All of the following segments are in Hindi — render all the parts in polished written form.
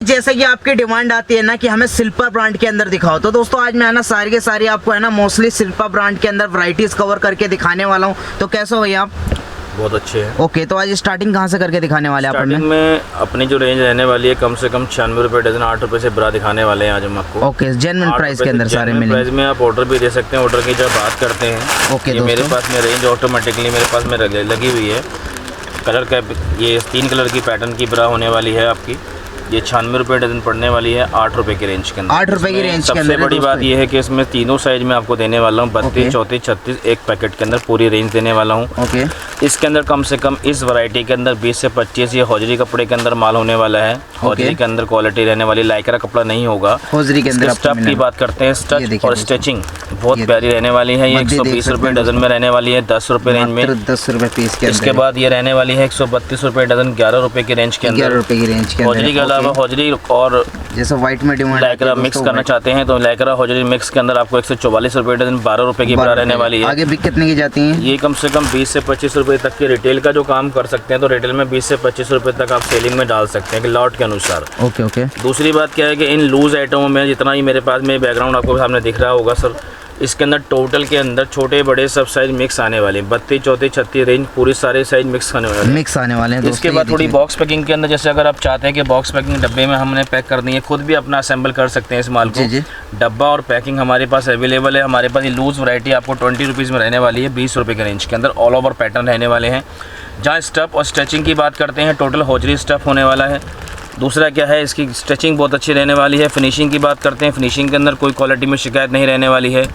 जैसे कि आपकी डिमांड आती है ना कि हमें शिल्पा ब्रांड के अंदर दिखाओ, तो दोस्तों आज मैं है ना सारी के सारी आपको है ना मोस्टली शिल्पा ब्रांड के अंदर वैरायटीज कवर करके दिखाने वाला हूँ। तो कैसे हो भैया आप? बहुत अच्छे हैं। ओके, तो आज स्टार्टिंग कहाँ से करके दिखाने वाले हैं आप? स्टार्टिंग में अपनी जो रेंज रहने वाली है कम से कम 96 रुपये डजन, 8 रुपये से ब्रा दिखाने वाले हैं आज हम आपको। ओके, जेन्युइन प्राइस के अंदर सारे मिलेंगे। प्राइस में आप ऑर्डर भी दे सकते हैं। ऑर्डर की जब बात करते हैं, ओके ये मेरे पास में रेंज ऑटोमेटिकली मेरे पास में लगी हुई है। कलर का ये 3 कलर की पैटर्न की ब्रा होने वाली है आपकी। ये 96 रुपये डजन पड़ने वाली है 8 रुपये की रेंज के अंदर। 8 रुपये की रेंज के अंदर। सबसे बड़ी बात ये है कि इसमें तीनों साइज में आपको देने वाला हूँ, 32, 34, 36 एक पैकेट के अंदर पूरी रेंज देने वाला हूँ। ओके, इसके अंदर कम से कम इस वैरायटी के अंदर 20 से 25 ये हौजरी कपड़े के अंदर माल होने वाला है। हौजरी के अंदर क्वालिटी रहने वाली, लाइक्रा कपड़ा नहीं होगा। हौजरी के अंदर स्टफ की बात करते हैं, स्टफ और स्टिचिंग बहुत प्यारी रहने वाली है। ये 120 रुपये डजन में रहने वाली है, 10 रुपये रेंज में, 10 रुपये पीस के। इसके बाद ये रहने वाली है 132 रुपये डजन, 11 रुपये की रेंज के अंदर। 11 रुपये की रेंज के हौजरी के अलावा हौजरी और जैसे व्हाइट में डिमांड लाइक्रा मिक्स करना चाहते हैं तो लाइक्रा हौजरी मिक्स के अंदर आपको 144 रुपये डजन, 12 रुपये की ब्रा रहने वाली है। आगे बिक कितने की जाती हैं? ये कम से कम 20 से 25 रुपये तक के रिटेल का जो काम कर सकते हैं, तो रिटेल में 20 से 25 रुपये तक आप सेलिंग में डाल सकते हैं कि लॉट के अनुसार। Okay okay. दूसरी बात क्या है कि इन लूज आइटमों में जितना ही मेरे पास में बैकग्राउंड आपको सामने दिख रहा होगा सर, इसके अंदर टोटल के अंदर छोटे बड़े सब साइज मिक्स आने वाले हैं। 32, 34, 36 रेंज पूरी सारे साइज मिक्स आने वाले हैं। इसके बाद थोड़ी बॉक्स पैकिंग के अंदर, जैसे अगर आप चाहते हैं कि बॉक्स पैकिंग डब्बे में हमने पैक करनी है, खुद भी अपना असेंबल कर सकते हैं इस माल को। डब्बा और पैकिंग हमारे पास अवेलेबल है। हमारे पास ये लूज वैरायटी आपको 20 रुपीज़ में रहने वाली है, 20 रुपये के रेंज के अंदर ऑल ओवर पैटर्न रहने वाले हैं। जहाँ स्टफ और स्टिचिंग की बात करते हैं, टोटल हौजरी स्टफ होने वाला है। दूसरा क्या है, इसकी स्टिचिंग बहुत अच्छी रहने वाली है। फिनिशिंग की बात करते हैं, फिनिशिंग के अंदर कोई क्वालिटी में शिकायत नहीं रहने वाली है।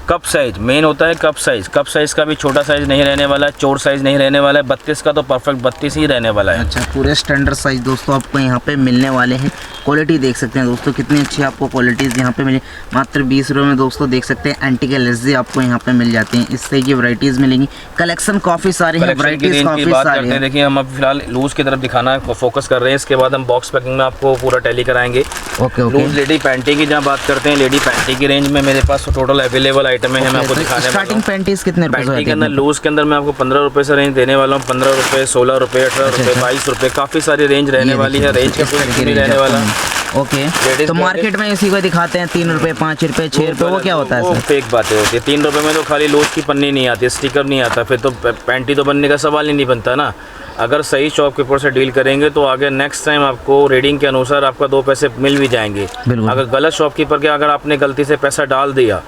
कप साइज मेन होता है, कप साइज़ का भी छोटा साइज़ नहीं रहने वाला है, चौड़ साइज़ नहीं रहने वाला है। 32 का तो परफेक्ट 32 ही रहने वाला है। अच्छा, पूरे स्टैंडर्ड साइज दोस्तों आपको यहाँ पे मिलने वाले हैं। क्वालिटी देख सकते हैं दोस्तों कितनी अच्छी आपको क्वालिटीज़ यहाँ पे मिली। मात्र 20 रुपये में दोस्तों देख सकते हैं एंटी के लेस आपको यहाँ पे मिल जाती हैं। इस तरह की वैरायटीज़ मिलेंगी। कलेक्शन काफ़ी सारे हैं, वैरायटीज़ काफ़ी सारी हैं। देखिए हम अब फिलहाल लूज की तरफ दिखाना फोकस कर रहे हैं, इसके बाद हम बॉक्स पैकिंग में आपको पूरा टैली कराएंगे। Okay okay. लूज लेडी पैंटी की जहाँ बात करते हैं, लेडी पैंटी की रेंज में मेरे पास टोटल अवेलेबल आइटम है। मैं आपको स्टार्टिंग पैंटीज कितने पैंटी के अंदर लूज के अंदर मैं आपको 15 रुपये से रेंज देने वाला हूँ। 15 रुपये, 16 रुपये, 18 रुपये, 22 रुपये, काफ़ी सारी रेंज रहने वाली है। रेंज का कोई रहने वाला। ओके, तो मार्केट में इसी को दिखाते हैं 3 रुपये, 5 रुपये, 6 रुपये, वो क्या होता है सर? फेक बातें होती है। 3 रुपये में तो खाली लूज की पन्नी नहीं आती, स्टिकर नहीं आता, फिर तो पैंटी तो बनने का सवाल ही नहीं बनता ना। अगर सही शॉपकीपर से डील करेंगे तो आगे नेक्स्ट टाइम आपको रेडिंग के अनुसार आपका 2 पैसे मिल भी जाएंगे। अगर गलत शॉपकीपर के अगर आपने गलती से पैसा डाल दिया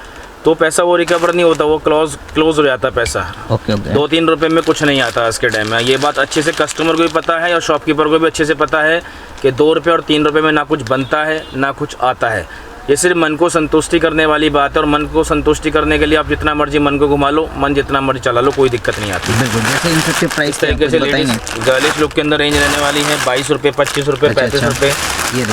तो पैसा वो रिकवर नहीं होता, वो क्लोज हो जाता पैसा। Okay okay. 2-3 रुपये में कुछ नहीं आता आज के टाइम में। ये बात अच्छे से कस्टमर को भी पता है और शॉपकीपर को भी अच्छे से पता है कि 2 रुपये और 3 रुपये में ना कुछ बनता है ना कुछ आता है। ये सिर्फ मन को संतुष्टि करने वाली बात है, और मन को संतुष्टि करने के लिए आप जितना मर्जी मन को घुमा लो, मन जितना मर्जी चला लो, कोई दिक्कत नहीं आती। बिल्कुल, जैसे इन सबके प्राइस तरीके से लेडीज गर्लिश लुक के अंदर रेंज रहने वाली है 22 रुपये, 25 रुपये, 35 रुपये।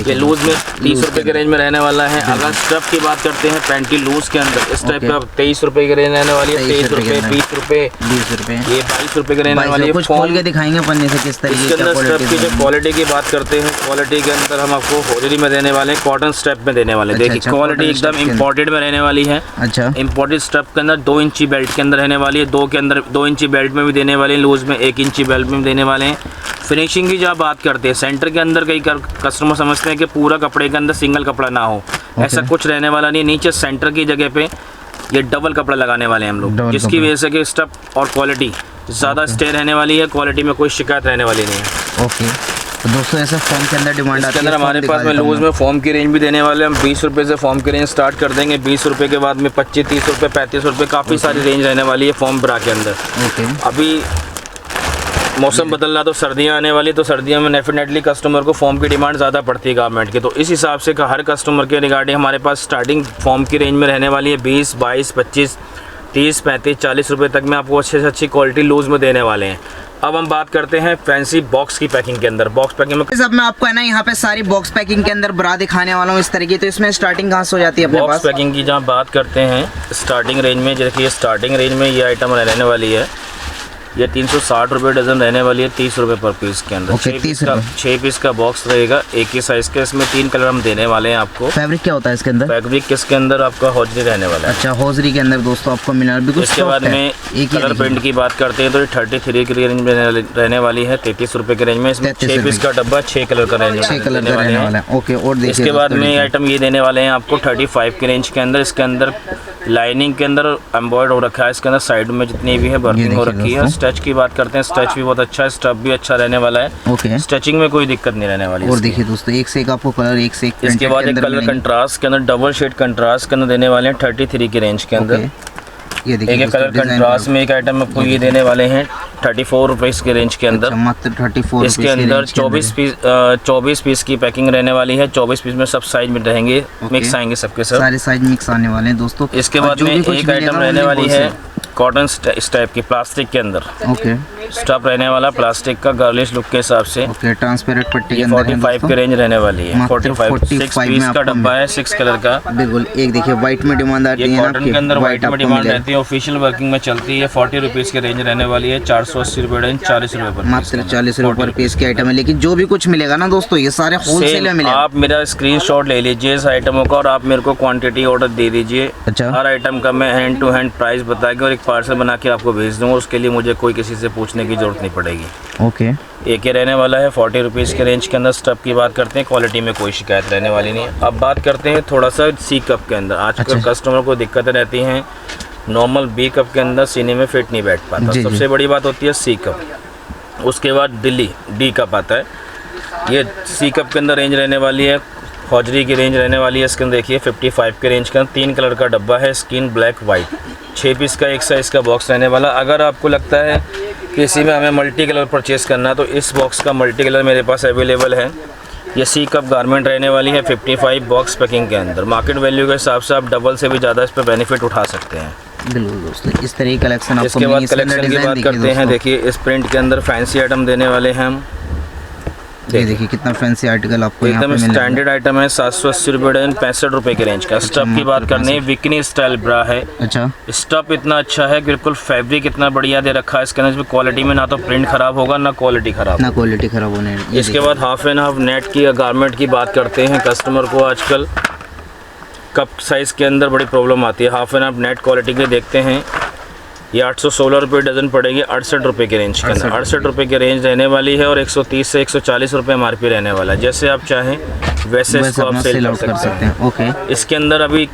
ये लूज में 30 रुपये के रेंज में रहने वाला है। अगर स्टफ की बात करते हैं पैंटी लूज के अंदर, इस टाइप का 23 रुपये की रेंज रहने वाली है, 23 रुपये, 20 रुपये, 20 रुपये, ये 22 रुपये की रहने वाली है। कुछ खोल के दिखाएंगे पन्ने से किस तरीके के अंदर स्टफ की जो क्वालिटी की बात करते हैं, क्वालिटी के अंदर हम आपको हौजरी में देने वाले हैं, कॉटन स्टफ में देने वाले हैं। देखिए क्वालिटी एकदम इम्पोर्टेड में रहने वाली है। अच्छा, इम्पोर्टेड स्टफ के अंदर 2 इंची बेल्ट के अंदर रहने वाली है। 2 के अंदर 2 इंची बेल्ट में भी देने वाले हैं, लूज में 1 इंची बेल्ट में भी देने वाले हैं। फिनिशिंग की जब बात करते हैं, सेंटर के अंदर कई कस्टमर समझते हैं कि पूरा कपड़े के अंदर सिंगल कपड़ा ना हो, ऐसा कुछ रहने वाला नहीं। नीचे सेंटर की जगह पे ये डबल कपड़ा लगाने वाले हैं हम लोग, जिसकी वजह से कि स्टफ और क्वालिटी ज़्यादा स्टे रहने वाली है, क्वालिटी में कोई शिकायत रहने वाली नहीं है। ओके, तो दोस्तों ऐसा फॉर्म के अंदर डिमांड आती है। अंदर हमारे पास में लूज में फॉर्म की रेंज भी देने वाले हैं। हम 20 रुपये से फॉर्म की रेंज स्टार्ट कर देंगे। 20 रुपये के बाद में 25, 30 रुपये, 35 रुपये, काफ़ी सारी रेंज रहने वाली है फॉर्म ब्रा के अंदर। अभी मौसम बदल रहा, तो सर्दियाँ आने वाली, तो सर्दियों में डेफिनेटली कस्टमर को फॉर्म की डिमांड ज़्यादा पड़ती है गवर्नमेंट की, तो इस हिसाब से हर कस्टमर के रिगार्डिंग हमारे पास स्टार्टिंग फॉर्म की रेंज में रहने वाली है 20, 22, 25, 30, 35, 40 रुपये तक में आपको अच्छे से अच्छी क्वालिटी लूज में देने वाले हैं। अब हम बात करते हैं फैंसी बॉक्स की पैकिंग के अंदर। बॉक्स पैकिंग में सब मैं आपको है ना यहाँ पे सारी बॉक्स पैकिंग के अंदर ब्रा दिखाने वाला हूँ इस तरीके। तो इसमें स्टार्टिंग कहाँ से हो जाती है अपने पास? बॉक्स पैकिंग की जहाँ बात करते हैं स्टार्टिंग रेंज में, देखिए स्टार्टिंग रेंज में ये आइटम रहने वाली है ये 360 रुपये डजन रहने वाली है, 30 रुपये पर पीस के अंदर। ओके, 6 पीस का बॉक्स रहेगा, एक ही साइज का। इसमें 3 कलर हम देने वाले हैं आपको। फैब्रिक क्या होता है इसके अंदर? फैब्रिक किसके अंदर आपका हौजरी रहने वाला है। अच्छा, हौजरी के अंदर दोस्तों आपको मिलना। इसके बाद में कलर प्रिंट की बात करते हैं तो ये 33 की रेंज में रहने वाली है, 33 रुपये की रेंज में। इसमें 6 पीस का डब्बा 6 कलर का रेंज, 6 कलर का रहने वाला है। ओके, और देखिए इसके बाद में आइटम ये देने वाले हैं आपको 35 की रेंज के अंदर। इसके अंदर लाइनिंग के अंदर एम्ब्रॉयड हो रखा है, इसके अंदर साइड में जितनी भी है वर्किंग हो रखी है। स्टिच की बात करते हैं, स्टिच भी बहुत अच्छा है, स्टफ भी अच्छा रहने वाला है। ओके, स्टिचिंग में कोई दिक्कत नहीं रहने वाली। और देखिए दोस्तों, एक से एक आपको कलर, एक से एक। इसके बाद एक कलर कंट्रास्ट के अंदर, डबल शेड कंट्रास्ट के अंदर देने वाले हैं 33 की रेंज के अंदर। ये देखिए एक कलर कंट्रास्ट में एक आइटम आपको ये देने वाले हैं 34 रुपये के रेंज के अंदर। मात्र 34। इसके अंदर 24 पीस की पैकिंग रहने वाली है। 24 पीस में सब साइज में रहेंगे, मिक्स आएंगे सबके सब, सारे साइज मिक्स आने वाले हैं दोस्तों। इसके बाद में एक आइटम रहने वाली है कॉटन इस टाइप की, प्लास्टिक के अंदर। ओके, स्टफ रहने वाला प्लास्टिक का, गर्लिश लुक के हिसाब से। ओके, ट्रांसपेरेंट पट्टी के अंदर 45 की रेंज रहने वाली है। 45 6 पीस का डब्बा है, 6 कलर का। बिल्कुल, एक देखिए व्हाइट में डिमांड आती है, कॉटन के अंदर व्हाइट में डिमांड रहती है, ऑफिशियल वर्किंग में चलती है। 40 रुपीज़ की रेंज रहने वाली है, 480 रुपये रेंज, 40 रुपये पर, मात्र 40 रुपये पर पीस की आइटम है। लेकिन जो भी कुछ मिलेगा ना दोस्तों, ये सारे होलसेल में मिलेगा। आप मेरा स्क्रीनशॉट ले लीजिए इस आइटमों का और आप मेरे को क्वांटिटी ऑर्डर दे दीजिए। अच्छा, हर आइटम का मैं हैंड टू हैंड प्राइस बता के और एक पार्सल बना के आपको भेज दूंगा। उसके लिए मुझे कोई किसी से पूछने की जरूरत नहीं पड़ेगी। ओके, एक ही रहने वाला है 40 रुपीज़ के रेंज के अंदर। स्टफ की बात करते हैं, क्वालिटी में कोई शिकायत रहने वाली नहीं है। अब बात करते हैं थोड़ा सा सी कप के अंदर। आजकल कस्टमर को दिक्कतें रहती हैं, नॉर्मल बी कप के अंदर सीने में फिट नहीं बैठ पाता। सबसे बड़ी बात होती है सी कप। उसके बाद दिल्ली डी कप आता है। ये सी कप के अंदर रेंज रहने वाली है, हौजरी की रेंज रहने वाली है। इसके अंदर देखिए 55 के रेंज का 3 कलर का डब्बा है, स्किन ब्लैक वाइट। 6 पीस का एक साइज़ का बॉक्स रहने वाला। अगर आपको लगता है कि इसी में हमें मल्टी कलर परचेस करना है तो इस बॉक्स का मल्टी कलर मेरे पास अवेलेबल है। ये सी कप गारमेंट रहने वाली है 55 बॉक्स पैकिंग के अंदर। मार्केट वैल्यू के हिसाब से आप डबल से भी ज़्यादा इस पर बेनिफिट उठा सकते हैं। बिल्कुल दोस्तों, इस तरह की कलेक्शन आपको। इसके बाद कलेक्शन की बात करते हैं, देखिए इस प्रिंट के अंदर फैंसी आइटम देने वाले हैं हम। ये देखिए कितना फैंसी आर्टिकल आपको यहाँ पे एकदम स्टैंडर्ड आइटम है, 780 रुपये डजन, 65 रुपये के रेंज का। स्टफ की बात करनी है, विकनी स्टाइल ब्रा है। अच्छा, स्टफ इतना अच्छा है, बिल्कुल फैब्रिक इतना बढ़िया दे रखा है इसके अंदर। क्वालिटी में ना तो प्रिंट खराब होगा ना क्वालिटी खराब होने। इसके बाद हाफ एंड हाफ नेट की गारमेंट की बात करते हैं। कस्टमर को आजकल कप साइज़ के अंदर बड़ी प्रॉब्लम आती है। Half and half net quality के देखते हैं, ये 816 रुपये डजन पड़ेगी, 68 रुपये के रेंज के अंदर। 68 रुपये की रेंज रहने वाली है और 130 से 140 रुपये MRP रहने वाला है। जैसे आप चाहें वैसे इसको आप सेल कर सकते हैं। ओके, इसके अंदर अभी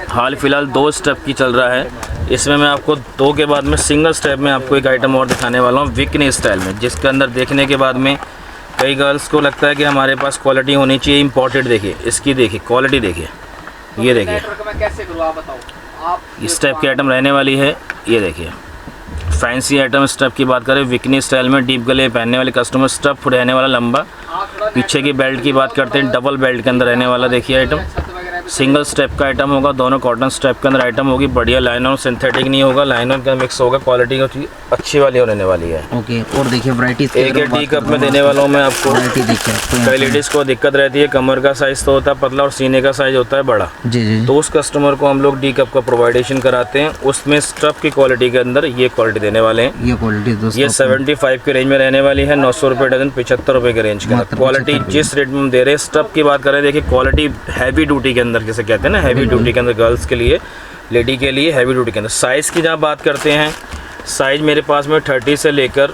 हाल फिलहाल 2 स्टेप की चल रहा है। इसमें मैं आपको 2 के बाद में सिंगल स्टेप में आपको एक आइटम और दिखाने वाला हूँ, विकनी स्टाइल में, जिसके अंदर देखने के बाद में कई गर्ल्स को लगता है कि हमारे पास क्वालिटी होनी चाहिए इम्पोर्टेड। देखिए इसकी, देखिए क्वालिटी, देखिए ये देखिए इस टाइप की आइटम रहने वाली है। ये देखिए फैंसी आइटम स्टफ की बात करें, विकनी स्टाइल में डीप गले पहनने वाले कस्टमर, स्टफ रहने वाला लंबा। पीछे की बेल्ट की बात करते हैं, डबल बेल्ट के अंदर रहने वाला। देखिए आइटम सिंगल स्टेप का आइटम होगा, दोनों कॉटन स्टेप के अंदर आइटम होगी। बढ़िया लाइन और सिंथेटिक नहीं होगा, लाइन और का मिक्स होगा। क्वालिटी अच्छी वाली होने वाली है। ओके, और देखिए वैराइटीज एक टी कप में देने वाला हूँ मैं आपको। कई लेडीज़ को दिक्कत रहती है, कमर का साइज़ तो होता है पतला और सीने का साइज़ होता है बड़ा। जी, तो उस कस्टमर को हम लोग डी कप का प्रोवाइडेशन कराते हैं। उसमें स्टफ की क्वालिटी के अंदर ये क्वालिटी देने वाले हैं। ये क्वालिटी दोस्तों ये 75 की रेंज में रहने वाली है, 900 रुपये डजन, 75 रुपये के रेंज का। क्वालिटी जिस रेट में हम दे रहे हैं, स्टफ की बात करें, देखिए क्वालिटी हैवी ड्यूटी के अंदर, जैसे कहते हैं ना हैवी ड्यूटी के अंदर, गर्ल्स के लिए, लेडी के लिए हैवी ड्यूटी के अंदर। साइज़ की जहाँ बात करते हैं, साइज़ मेरे पास में 30 से लेकर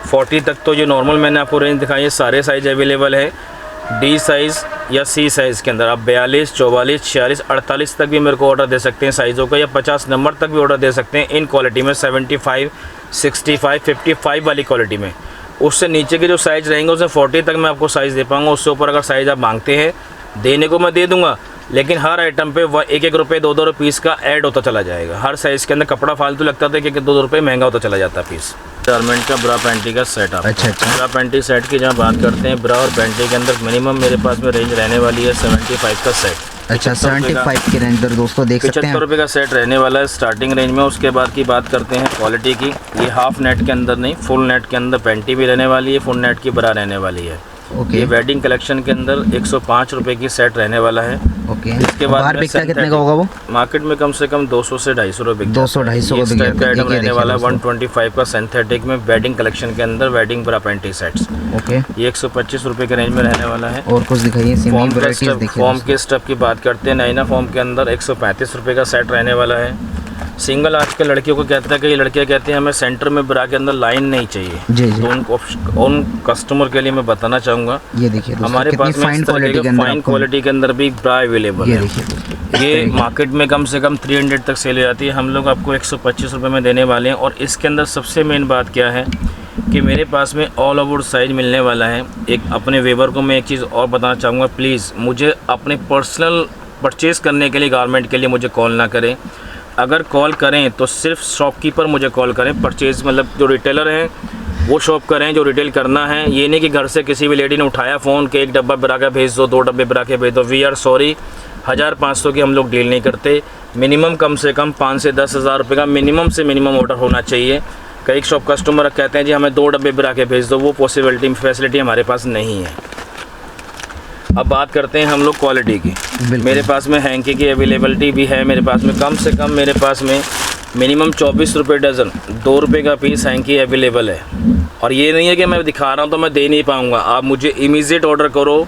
40 तक तो जो नॉर्मल मैंने आपको रेंज दिखाई है सारे साइज़ अवेलेबल है। डी साइज़ या सी साइज़ के अंदर आप 42, 44, 46, 48 तक भी मेरे को ऑर्डर दे सकते हैं साइज़ों का, या 50 नंबर तक भी ऑर्डर दे सकते हैं इन क्वालिटी में। 75, 65, 55 वाली क्वालिटी में। उससे नीचे के जो साइज़ रहेंगे उसमें 40 तक मैं आपको साइज़ दे पाऊँगा। उससे ऊपर अगर साइज़ आप मांगते हैं देने को मैं दे दूँगा, लेकिन हर आइटम पे 1-1 रुपये 2-2 रुपये पीस का ऐड होता चला जाएगा। हर साइज़ के अंदर कपड़ा फालतू लगता था कि 2-2 रुपये महंगा होता चला जाता पीस। गारमेंट का ब्रा पैंटी का सेट आप। अच्छा, ब्रा पैंटी सेट की जहाँ बात करते हैं, ब्रा और पैंटी के अंदर मिनिमम मेरे पास में रेंज रहने वाली है 75 का सेट। अच्छा, 75 के रेंज पर दोस्तों देख सकते हैं, 75 रुपये का सेट रहने वाला है स्टार्टिंग रेंज में। उसके बाद की बात करते हैं क्वालिटी की, ये हाफ नेट के अंदर नहीं, फुल नेट के अंदर पैंटी भी रहने वाली है, फुल नेट की ब्रा रहने वाली है। ओके। ये वेडिंग कलेक्शन के अंदर 105 रुपए की सेट रहने वाला है। ओके। इसके बाद बाहर में बिकता कितने का होगा वो? मार्केट में कम से कम 200 से 250 रुपए बिकता है। 200-250 ये इस का टाइप का आइटम रहने वाला है। दोस्तों। 125 का सिंथेटिक में वेडिंग कलेक्शन के अंदर वेडिंग ब्रा पैंटी सेट्स। ओके। ये 125 रुपए के रेंज में रहने वाला है। और कुछ दिखाइए, सेमी फॉर्म वैरायटीज देखिए। फॉर्म के स्टफ की बात करते हैं, नैना फॉर्म के अंदर 135 रुपए का सेट रहने वाला है। सिंगल आजकल लड़कियों को कहता है कि ये लड़कियां कहती हैं हमें सेंटर में ब्रा के अंदर लाइन नहीं चाहिए। जी जी। तो उन कस्टमर के लिए मैं बताना चाहूँगा, ये देखिए दोस्तों, हमारे कितनी पास में फाइन इस तरह क्वालिटी के के अंदर फाइन आपको क्वालिटी के अंदर भी ब्रा अवेलेबल ये है। देखिए दोस्तों, ये मार्केट में कम से कम 300 तक सेल हो जाती है, हम लोग आपको 125 रुपये में देने वाले हैं। और इसके अंदर सबसे मेन बात क्या है कि मेरे पास में ऑल ओवर साइज मिलने वाला है। एक अपने वेबर को मैं एक चीज़ और बताना चाहूँगा, प्लीज़ मुझे अपने पर्सनल परचेज़ करने के लिए गारमेंट के लिए मुझे कॉल ना करें। अगर कॉल करें तो सिर्फ शॉपकीपर मुझे कॉल करें। परचेज़ मतलब जो रिटेलर हैं वो शॉप करें, जो रिटेल करना है। ये नहीं कि घर से किसी भी लेडी ने उठाया फ़ोन कि 1 डब्बा ब्रा का भेज दो, 2 डब्बे ब्रा के भेज दो। वी आर सॉरी, 1500 की हम लोग डील नहीं करते। मिनिमम कम से कम 5 से 10 हज़ार रुपये का मिनिमम से मिनिमम ऑर्डर होना चाहिए। कई शॉप कस्टमर कहते हैं जी हमें 2 डब्बे ब्रा के भेज दो, वो पॉसिबिलिटी फैसिलिटी हमारे पास नहीं है। अब बात करते हैं हम लोग क्वालिटी की। मेरे पास में हैंकी की अवेलेबिलिटी भी है। मेरे पास में कम से कम मेरे पास में मिनिमम 24 रुपये डज़न, 2 रुपये का पीस हैंकी अवेलेबल है। और ये नहीं है कि मैं दिखा रहा हूँ तो मैं दे नहीं पाऊँगा। आप मुझे इमीडिएट ऑर्डर करो,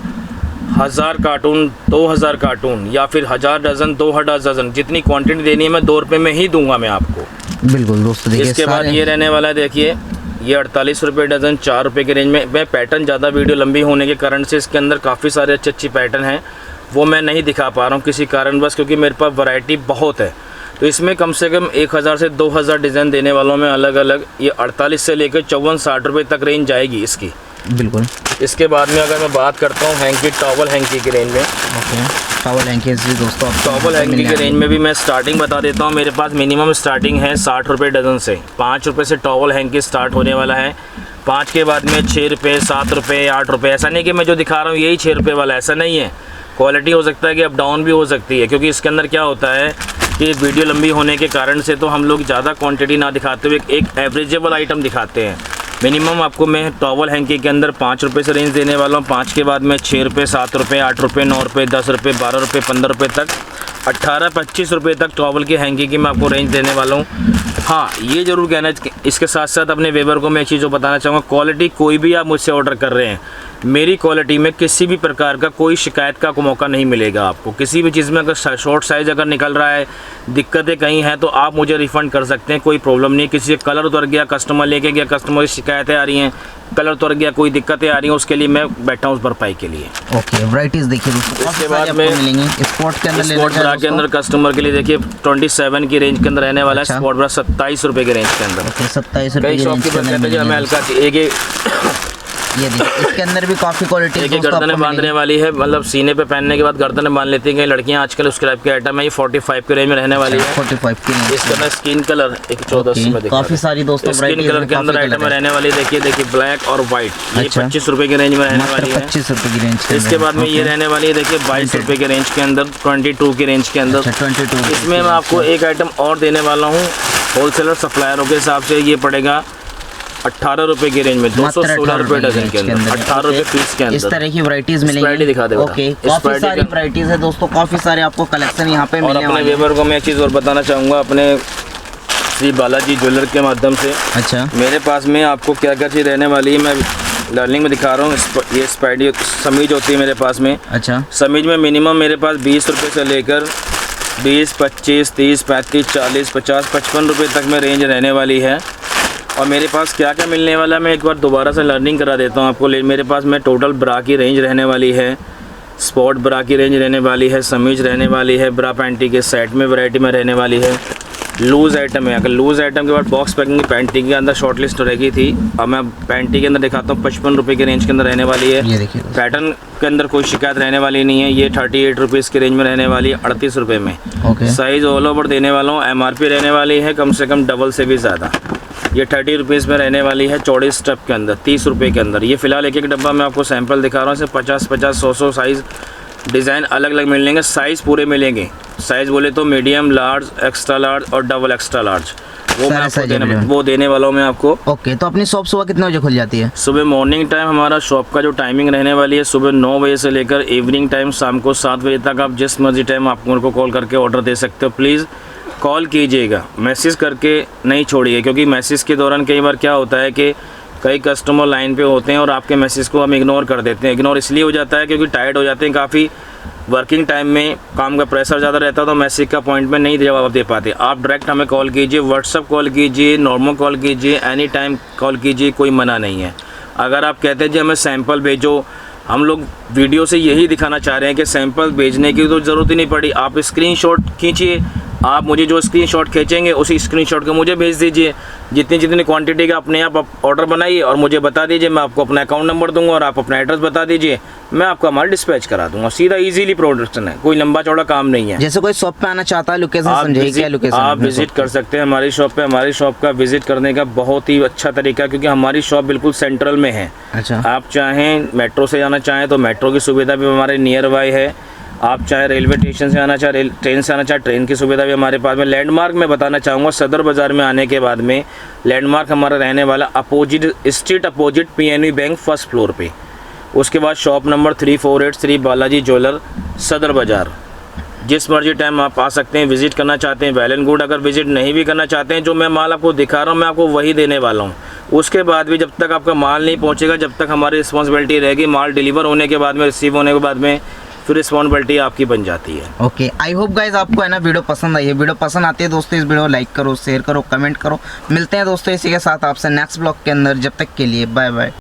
1000 कार्टून, 2000 कार्टून या फिर 1000 डज़न, 2000 डज़न, जितनी क्वांटिटी देनी है मैं 2 रुपये में ही दूंगा मैं आपको। बिल्कुल दोस्तों, देखिए इसके बाद ये रहने वाला है, देखिए ये 48 रुपये डज़न, 4 रुपये के रेंज में। मैं पैटर्न ज़्यादा वीडियो लंबी होने के कारण से इसके अंदर काफ़ी सारे अच्छी पैटर्न हैं, वो मैं नहीं दिखा पा रहा हूँ किसी कारणवश, क्योंकि मेरे पास वैरायटी बहुत है। तो इसमें कम से कम 1000 से 2000 डिज़ाइन देने वालों में अलग अलग। ये 48 से लेकर 54-60 रुपये तक रेंज जाएगी इसकी। बिल्कुल। इसके बाद में अगर मैं बात करता हूँ हैंकी, टॉवल हैंकी की रेंज में। ओके। टॉवल हैंकीज भी दोस्तों, टॉवल हैंकी की रेंज में भी मैं स्टार्टिंग बता देता हूँ। मेरे पास मिनिमम स्टार्टिंग है 60 रुपये डज़न से। 5 रुपये से टॉवल हैंकी स्टार्ट होने वाला है। 5 के बाद में 6 रुपये, 7 रुपये, 8 रुपये। ऐसा नहीं कि मैं जो दिखा रहा हूँ यही 6 रुपये वाला, ऐसा नहीं है। क्वालिटी हो सकता है कि अप डाउन भी हो सकती है, क्योंकि इसके अंदर क्या होता है कि वीडियो लंबी होने के कारण से तो हम लोग ज़्यादा क्वांटिटी ना दिखाते हुए एक एवरेजेबल आइटम दिखाते हैं। मिनिमम आपको मैं टॉवल हैंकी के अंदर 5 रुपये से रेंज देने वाला हूँ। 5 के बाद में 6 रुपये, 7 रुपये, 8 रुपये, 9 रुपये, 10 रुपये, 12 रुपये, 15 रुपये तक, 18-25 रुपये तक टॉवल की हैंकी की मैं आपको रेंज देने वाला हूँ। हाँ, ये ज़रूर कहना है, इसके साथ साथ अपने वेबर को मैं एक चीज़ जो बताना चाहूँगा, क्वालिटी कोई भी आप मुझसे ऑर्डर कर रहे हैं, मेरी क्वालिटी में किसी भी प्रकार का कोई शिकायत का मौका नहीं मिलेगा आपको। किसी भी चीज़ में अगर शॉर्ट साइज़ अगर निकल रहा है, दिक्कतें कहीं हैं, तो आप मुझे रिफ़ंड कर सकते हैं, कोई प्रॉब्लम नहीं। किसी का कलर उतर गया, कस्टमर लेके गया, कस्टमर की शिकायतें आ रही हैं, कलर उतर गया, कोई दिक्कतें आ रही हैं, उसके लिए मैं बैठा हूँ उस भरपाई के लिए। ओके। वैरायटीज देखिए दोस्तों, इसके बाद में मिलेंगे स्पॉट के अंदर, स्पॉट ब्रा के अंदर कस्टमर के लिए देखिए 27 की रेंज के अंदर रहने वाला है। स्पॉट ब्रा 27 रुपये के रेंज के अंदर। 27 कई रुपये शॉप की बात कहते हैं हमें हल्का एक ये देखिए, इसके अंदर भी काफ़ी क्वालिटी एक गर्दनें बांधने वाली है, मतलब सीने पे पहनने के बाद गर्दनें बांध लेती हैं लड़कियां आजकल। उस टाइप के आइटम है। ये 45 के रेंज में रहने वाली है। 45 की रेंज। इसके अंदर स्किन कलर एक 14 में काफ़ी सारी दोस्तों स्किन कलर के अंदर आइटम में रहने वाली। देखिए ब्लैक और व्हाइट, ये 25 रुपये के रेंज में रहने वाली है। 25 रुपये की रेंज। इसके बाद में ये रहने वाली है, देखिए 22 रुपये के रेंज के अंदर, 22 की रेंज के अंदर। 22। इसमें मैं आपको एक आइटम और देने वाला हूँ होलसेलर सप्लायरों के हिसाब से। ये पड़ेगा 18 रुपये की रेंज में, 216 रुपये डजन के अंदर, 18 रुपये पीस के अंदर। इस तरह की वैरायटीज मिलेंगी। दिखा दे। ओके, काफी सारी वैरायटीज है दोस्तों, काफी सारे आपको कलेक्शन यहाँ पे मिलने वाले हैं। और अपने वेबर को मैं एक चीज़ और बताना चाहूँगा, अपने श्री बालाजी ज्वेलर के माध्यम से। अच्छा। मेरे पास में आपको क्या क्या चीज़ रहने वाली है, मैं लर्निंग में दिखा रहा हूँ। ये स्पाइडी समीज होती है मेरे पास में। अच्छा। समीज में मिनिमम मेरे पास 20 रुपये से लेकर 20, 25, 30, 35, 40, 50, 55 रुपये तक में रेंज रहने वाली है। और मेरे पास क्या क्या मिलने वाला है मैं एक बार दोबारा से लर्निंग करा देता हूँ आपको। मेरे पास में टोटल ब्रा की रेंज रहने वाली है, स्पॉट ब्रा की रेंज रहने वाली है, समीज रहने वाली है, ब्रा पैंटी के सेट में वैरायटी में रहने वाली है, लूज़ आइटम है। अगर लूज़ आइटम के बाद बॉक्स पैकिंग पैंटी के अंदर शॉर्ट लिस्ट रहेगी थी। अब मैं पैंटी के अंदर दिखाता हूँ, 55 रुपये के रेंज के अंदर रहने वाली है। ये देखिए, पैटर्न के अंदर कोई शिकायत रहने वाली नहीं है। ये 38 रुपीज़ की रेंज में रहने वाली है, 38 रुपये में। साइज़ ऑल ओवर देने वाला हूँ। MRP रहने वाली है कम से कम डबल से भी ज़्यादा। ये 30 रुपीज़ में रहने वाली है, चौड़ी स्टफ के अंदर, 30 रुपये के अंदर। ये फिलहाल एक एक डब्बा मैं आपको सैंपल दिखा रहा हूँ। इसे 50-50, 100-100 साइज़ डिज़ाइन अलग अलग मिलेंगे। साइज़ पूरे मिलेंगे। साइज़ बोले तो मीडियम, लार्ज, एक्स्ट्रा लार्ज और डबल एक्स्ट्रा लार्ज। वो मैं सारे आपको size available। वो देने वाला हूँ मैं आपको। ओके, तो अपनी शॉप सुबह कितने बजे खुल जाती है? सुबह मॉर्निंग टाइम हमारा शॉप का जो टाइमिंग रहने वाली है सुबह 9 बजे से लेकर इवनिंग टाइम शाम को 7 बजे तक। आप जिस मर्जी टाइम आप मेरे को कॉल करके ऑर्डर दे सकते हो। प्लीज़ कॉल कीजिएगा, मैसेज करके नहीं छोड़िए, क्योंकि मैसेज के दौरान कई बार क्या होता है कि कई कस्टमर लाइन पे होते हैं और आपके मैसेज को हम इग्नोर कर देते हैं। इग्नोर इसलिए हो जाता है क्योंकि टायर्ड हो जाते हैं, काफ़ी वर्किंग टाइम में काम का प्रेशर ज़्यादा रहता है, तो मैसेज का पॉइंट में नहीं जवाब दे पाते। आप डायरेक्ट हमें कॉल कीजिए, व्हाट्सअप कॉल कीजिए, नॉर्मल कॉल कीजिए, एनी टाइम कॉल कीजिए, कोई मना नहीं है। अगर आप कहते हैं जी हमें सैंपल भेजो, हम लोग वीडियो से यही दिखाना चाह रहे हैं कि सैंपल भेजने की तो ज़रूरत ही नहीं पड़ी। आप स्क्रीनशॉट खींचिए, आप मुझे जो स्क्रीनशॉट खींचेंगे उसी स्क्रीनशॉट को मुझे भेज दीजिए। जितनी क्वांटिटी का अपने आप ऑर्डर बनाइए और मुझे बता दीजिए, मैं आपको अपना अकाउंट नंबर दूंगा और आप अपना एड्रेस बता दीजिए, मैं आपका माल डिस्पैच करा दूंगा। सीधा इजीली प्रोडक्शन है, कोई लंबा चौड़ा काम नहीं है। जैसे कोई शॉप पे आना चाहता है, लोकेशन समझिए, क्या लोकेशन? आप विजिट कर सकते हैं हमारी शॉप पे। हमारी शॉप का विजिट करने का बहुत ही अच्छा तरीका है, क्योंकि हमारी शॉप बिल्कुल सेंट्रल में है। अच्छा, आप चाहें मेट्रो से जाना चाहें तो मेट्रो की सुविधा भी हमारे नियर बाय है। आप चाहे रेलवे स्टेशन से आना चाहे ट्रेन से आना चाहे ट्रेन की सुविधा भी हमारे पास में। लैंडमार्क में बताना चाहूँगा, सदर बाज़ार में आने के बाद में लैंडमार्क हमारा रहने वाला opposite street opposite PNB bank first floor पे। उसके बाद shop number 348 Shri Balaji jeweller सदर बाज़ार। जिस मर्जी टाइम आप आ सकते हैं, विजिट करना चाहते हैं वेल एंड गुड। अगर विजिट नहीं भी करना चाहते हैं, जो मैं माल आपको दिखा रहा हूँ मैं आपको वही देने वाला हूँ। उसके बाद भी जब तक आपका माल नहीं पहुँचेगा, जब तक हमारी रिस्पॉन्सिबिलिटी रहेगी। माल डिलीवर होने के बाद में, रिसीव होने के बाद में फिर रिस्पॉन्सिबिलिटी आपकी बन जाती है। ओके, आई होप गाइज आपको है ना वीडियो पसंद आई है। वीडियो पसंद आती है दोस्तों, इस वीडियो को लाइक करो, शेयर करो, कमेंट करो। मिलते हैं दोस्तों इसी के साथ आपसे नेक्स्ट ब्लॉग के अंदर। जब तक के लिए बाय बाय।